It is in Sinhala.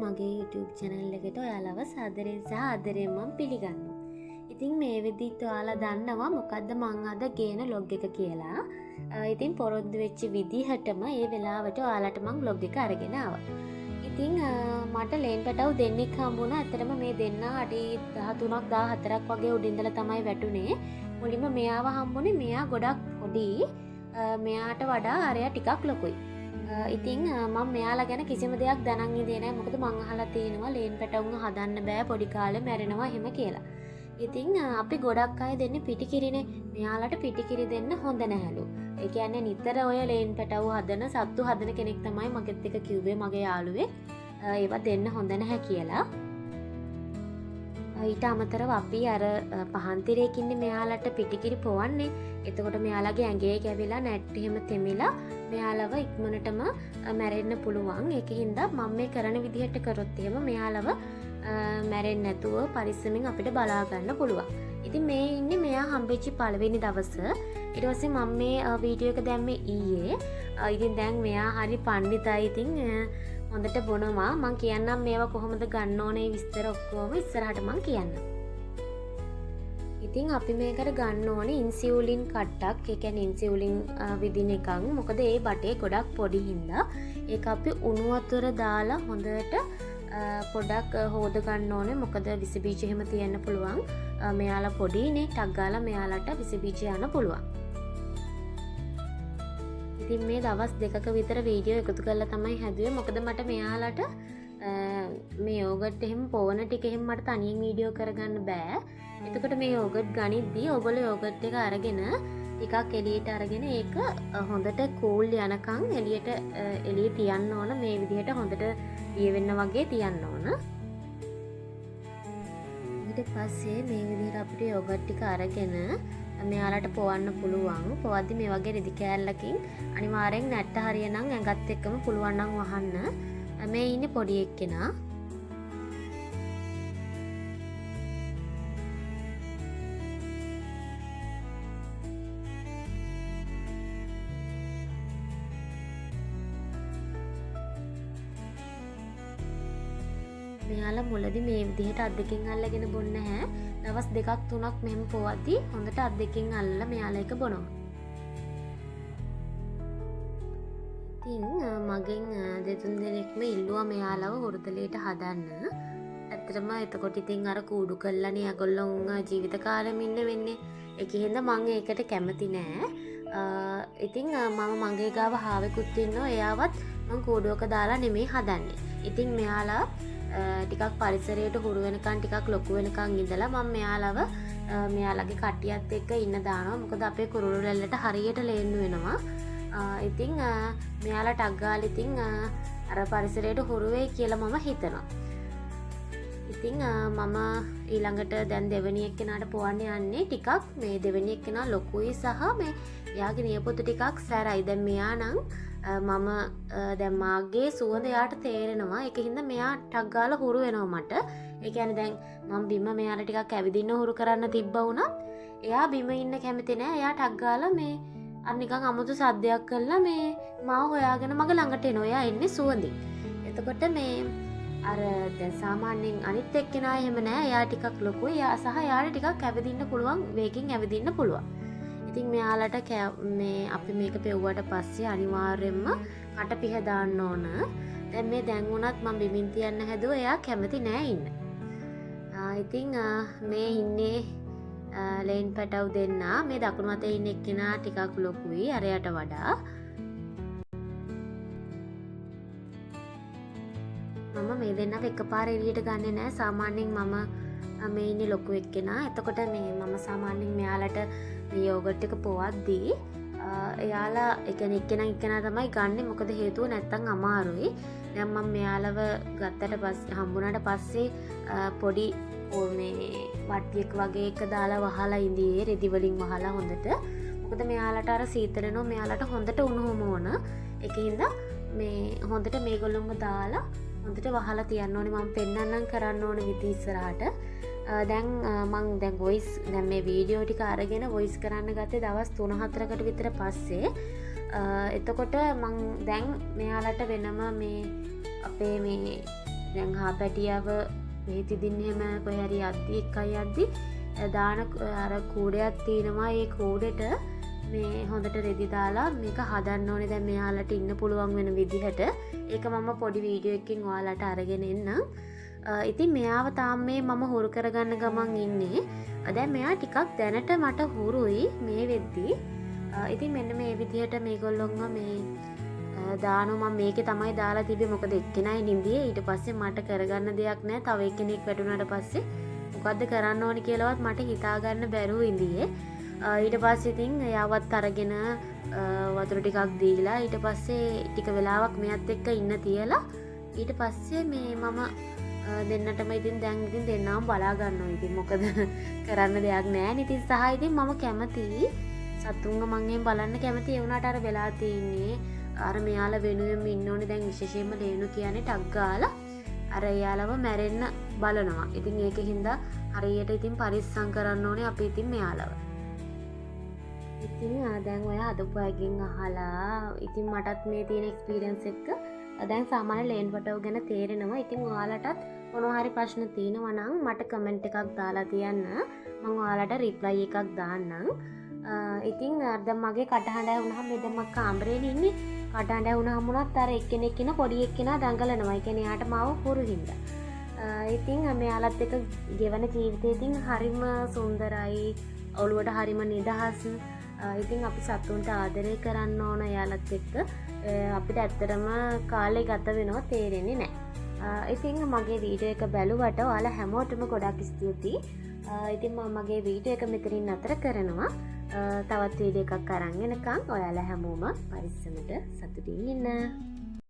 මගේ YouTube channel එකට ඔයාලව සාදරයෙන් සහ ආදරයෙන් මම පිළිගන්නවා. ඉතින් මේ විදිහට ඔයාලා දන්නවා මොකද්ද මං අද ගේන log එක කියලා. ඉතින් පොරොන්දු වෙච්ච විදිහටම ඒ වෙලාවට ඔයාලට මං log එක අරගෙන ආවා. ඉතින් මට ලේන් පැටව් දෙන්නෙක් හම්බුණා. ඇත්තටම මේ දෙන්න අඩි 13ක් 14ක් වගේ උඩින්දලා තමයි වැටුනේ. මුලින්ම මෙයාව හම්බුනේ. මෙයා ගොඩක් පොඩි. මෙයාට වඩා අරයා ටිකක් ලොකුයි. ඉතින් මම මෙයාලා ගැන කිසිම දෙයක් දැනන් ඉඳේ නැහැ. මොකද මං අහලා තියෙනවා ලේන් පැටවුන් හදන්න බෑ පොඩි කාලේ මැරෙනවා එහෙම කියලා. ඉතින් අපි ගොඩක් අය දෙන්නේ පිටිකිරිනේ. මෙයාලට පිටිකිරි දෙන්න හොඳ නැහැලු. ඒ කියන්නේ නිතර ඔය ලේන් පැටවු හදන සත්තු හදන කෙනෙක් තමයි මගෙත් එක කිව්වේ මගේ යාළුවෙක්. ඒවා දෙන්න හොඳ නැහැ කියලා. ඊට අමතරව අපි අර පහන්තිරයකින්නේ මෙයාලට පිටිකිරි පොවන්නේ. එතකොට මෙයාලගේ ඇඟේ කැවිලා නැට් එහෙම තෙමිලා මෙයාලව ඉක්මනටම මැරෙන්න පුළුවන්. ඒකින්ද මම මේ කරන විදිහට කරොත් එහෙම මෙයාලව මැරෙන්නේ නැතුව පරිස්සමෙන් අපිට බලා ගන්න පුළුවන්. ඉතින් මේ ඉන්නේ මෙයා හම්බෙච්ච පළවෙනි දවස. ඊට පස්සේ මම මේ වීඩියෝ එක දැම්මේ ඊයේ. ඉතින් දැන් මෙයා හරි පණ්ඩිතයි. ඉතින් හොඳට බොනවා. මං කියන්නම් මේවා කොහොමද ගන්න ඕනේ විස්තර ඔක්කොම ඉස්සරහට මං කියන්නම්. ඉතින් අපි මේකට ගන්න ඕනේ ඉන්සියුලින් කට්ටක්. ඒ කියන්නේ ඉන්සියුලින් විදින එකක්. මොකද ඒ බටේ ගොඩක් පොඩි හින්දා ඒක අපි උණු වතුර දාලා හොඳට පොඩක් හොද ගන්න ඕනේ. මොකද විස බීජ එහෙම තියන්න පුළුවන්. මෙයාලා පොඩිනේ. ටක් ගාලා මෙයාලට විස බීජ යන්න පුළුවන්. ඉතින් මේ දවස් දෙකක විතර වීඩියෝ එකතු කරලා තමයි හැදුවේ. මොකද මට මෙයාලට මේ යෝගට් එහෙම පොවන ටික එහෙම මට තනියෙන් වීඩියෝ කරගන්න බෑ. එතකොට මේ යෝගට් ගනිද්දී ඔයගොල්ලෝ යෝගට් එක අරගෙන ටිකක් එළියට අරගෙන ඒක හොඳට කූල් යනකම් එළිය තියන්න ඕන. මේ විදිහට හොඳට ලියවෙන්න වගේ තියන්න ඕන. ඊට පස්සේ මේ විදිහට අපිට යෝගට් ටික අරගෙන මෙයාලට පොවන්න පුළුවන්. පොවද්දි මේ වගේ රෙදි කෑල්ලකින් අනිවාර්යෙන් නැට්ට හරියනම් ඇඟත් එක්කම පුළුවන් නම් වහන්න. මේ ඉන්නේ පොඩි එක්කෙනා. මෙයාලා මුලදී මේ විදිහට අත් දෙකෙන් අල්ලගෙන බොන්නේ නැහැ. දවස් 2ක් 3ක් මෙහෙම පොවද්දි හොඳට අත් දෙකෙන් අල්ලලා මෙයාලා එක බොනවා. ඉතින් මගෙන් දෙතුන් දෙනෙක්ම ඉල්ලුවා මෙයාලව හොරතලයට හදන්න. ඇත්තටම එතකොට ඉතින් අර කූඩු කළානේ ඒගොල්ලොන් ජීවිත කාලෙම ඉන්න වෙන්නේ. ඒකෙන්ද මම ඒකට කැමති නෑ. ඉතින් මම මගේ ගාව හාවෙකුත් ඉන්නවා. එයාවත් මම කූඩුවක දාලා නෙමෙයි හදන්නේ. ඉතින් මෙයාලා ටිකක් පරිසරයට හුරු වෙනකන් ටිකක් ලොකු වෙනකන් ඉඳලා මම මෙයාලව මෙයාලගේ කට්ටියත් එක්ක ඉන්න දානවා. මොකද අපේ කුරුළු රැල්ලට හරියට ලේන්නු වෙනවා. ඉතින් මෙයාලා ටක් ගාලා ඉතින් අර පරිසරයට හුරු වෙයි කියලා මම හිතනවා. ඉතින් මම ඊළඟට දැන් දෙවෙනි එක්කෙනාට පොවන්න යන්නේ. ටිකක් මේ දෙවෙනි එක්කෙනා ලොකුයි සහ මේ එයාගේ නියපොතු ටිකක් සැරයි. දැන් මෙයා නම් මම දැන් මාගේ සුවඳ එයාට තේරෙනවා. ඒකින්ද මෙයා ටක් ගාලා හුරු වෙනවා මට. ඒ කියන්නේ දැන් මම බිම මෙයාලා ටිකක් ඇවිදින්න හුරු කරන්න තිබ්බා වුණත් එයා බිම ඉන්න කැමති නෑ. එයා ටක් ගාලා මේ අර නිකන් අමුතු සද්දයක් කළා මේ මාව හොයාගෙන මගේ ළඟට එනවා. එයා එන්නේ සුවඳින්. එතකොට මේ අර දැන් සාමාන්‍යයෙන් අනිත් එක්කෙනා එහෙම නෑ. එයා ටිකක් ලොකුයි. එයා සහ එයාට ටිකක් ඇවිදින්න පුළුවන්. වේගෙන් ඇවිදින්න පුළුවන්. ඉතින් මෙයාලට මේ අපි මේක පෙව්වට පස්සේ අනිවාර්යයෙන්ම කට පිහ දාන්න ඕන. දැන් මේ දැන් උනත් මම බිමින් තියන්න හැදුවා. එයා කැමති නෑ ඉන්න. ඉතින් මේ ඉන්නේ ලේන් පැටව් දෙන්න. මේ දකුණු අතේ ඉන්න එක්කෙනා ටිකක් ලොකුයි අරයට වඩා. මම මේ දෙන්නව එකපාර එළියට ගන්නෙ නෑ. සාමාන්‍යයෙන් මම මේ ඉන්නේ ලොකු එක්කෙනා. එතකොට මේ මම සාමාන්‍යයෙන් මෙයාලට මේ යෝගට් එක පොවද්දී එයාලා එක්කෙනා තමයි ගන්නෙ. මොකද හේතුව නැත්තම් අමාරුයි. දැන් මම මෙයාලව ගත්තට පස්සේ හම්බුනාට පස්සේ පොඩි මේ වට්ටියක් වගේ එක දාලා වහලා ඉඳියේ රෙදි වලින් වහලා හොඳට. මොකද මෙයාලට අර සීතලනෝ මෙයාලට හොඳට උණුහුම ඕන. ඒකින්ද මේ හොඳට මේගොල්ලොන්ව දාලා හොඳට වහලා තියන්න ඕනේ. මම පෙන්නන්නම් කරන්න ඕන විදිහ ඉස්සරහට. දැන් මං දැන් වොයිස් දැන් මේ වීඩියෝ ටික අරගෙන වොයිස් කරන්න ගත්තේ දවස් 3-4කට විතර පස්සේ. එතකොට මං දැන් මෙයාලට වෙනම මේ අපේ මේ දැන් හාපැටියව මේ තිදින් එහෙම කොහේ හරි යද්දි එකයි යද්දි දාන අර කූඩයක් තියෙනවා. ඒ කූඩෙට මේ හොඳට රෙදි දාලා මේක හදන්න ඕනේ දැන් මෙයාලට ඉන්න පුළුවන් වෙන විදිහට. ඒක මම පොඩි වීඩියෝ එකකින් ඔයාලට අරගෙන එන්නම්. ඉතින් මෙයාව තාම මේ මම හුරු කරගන්න ගමන් ඉන්නේ. දැන් මෙයා ටිකක් දැනට මට හුරුයි මේ වෙද්දි. ඉතින් මෙන්න මේ විදිහට මේගොල්ලොන්ව මේ දානවා. මම මේකේ තමයි දාලා තිබ්බේ. මොකද එක්කෙනයි නින්දියේ. ඊට පස්සේ මට කරගන්න දෙයක් නැහැ. තව එක්කෙනෙක් වැටුණාට පස්සේ මොකද්ද කරන්න ඕනි කියලාවත් මට හිතා ගන්න බැරුව ඉඳියේ. ඊට පස්සේ ඉතින් එයාවත් අරගෙන වතුර ටිකක් දීලා ඊට පස්සේ ටික වෙලාවක් මෙයත් එක්ක ඉන්න තියලා ඊට පස්සේ මේ මම දෙන්නටම ඉතින් දැන් ඉතින් දෙන්නම බලා ගන්නවා. ඉතින් මොකද කරන්න දෙයක් නැහැ. ඉතින් සහ ඉතින් මම කැමතියි සතුන්ව මං එහෙම බලන්න කැමතියි. ඒ වුණාට අර වෙලා තියෙන්නේ අර මෙයාලා වෙනුවෙන්ම ඉන්න ඕනේ. දැන් විශේෂයෙන්ම ලේනු කියන්නේ ටක් ගාලා අර එයාලව මැරෙන්න බලනවා. ඉතින් ඒකින්ද හරියට ඉතින් පරිස්සම් කරන්න ඕනේ අපි ඉතින් මෙයාලව. ඉතින් දැන් ඔය අදපු අයගෙන් අහලා ඉතින් මටත් මේ තියෙන එක්ස්පීරියන්ස් එක දැන් සාමාන්‍ය ලේන් ෆොටෝ ගැන තේරෙනවා. ඉතින් ඔයාලටත් මොනවා හරි ප්‍රශ්න තියෙනවා නම් මට කමෙන්ට් එකක් දාලා තියන්න. මම ඔයාලට රිප්ලයි එකක් දාන්නම්. ඉතින් දැන් මගේ කටහඬ වුණාම මේ දැන් මම කාමරේනේ ඉන්නේ. කටහඬ වුණාම උනත් අර එක්කෙනෙක් ඉන්න පොඩි එක්කෙනා දඟලනවා. ඒ කියන්නේ යාට මාව හුරු හින්දා. ඉතින් මෙයාලත් එක්ක ගෙවන ජීවිතේ ඉතින් හරිම සුන්දරයි. ඔළුවට හරිම නිදහස්. ඉතින් අපි සතුන්ට ආදරය කරන්න ඕන එයාලත් එක්ක. අපිට ඇත්තටම කාලේ ගත වෙනවා තේරෙන්නේ නැහැ. ඉතින් මගේ වීඩියෝ එක බැලුවට ඔයාලා හැමෝටම ගොඩක් ස්තුතියි. ඉතින් මම මගේ වීඩියෝ එක මෙතනින් නතර කරනවා. තවත් වීඩියෝ එකක් අරන් එනකන් ඔයාලා හැමෝම පරිස්සමට සතුටින් ඉන්න.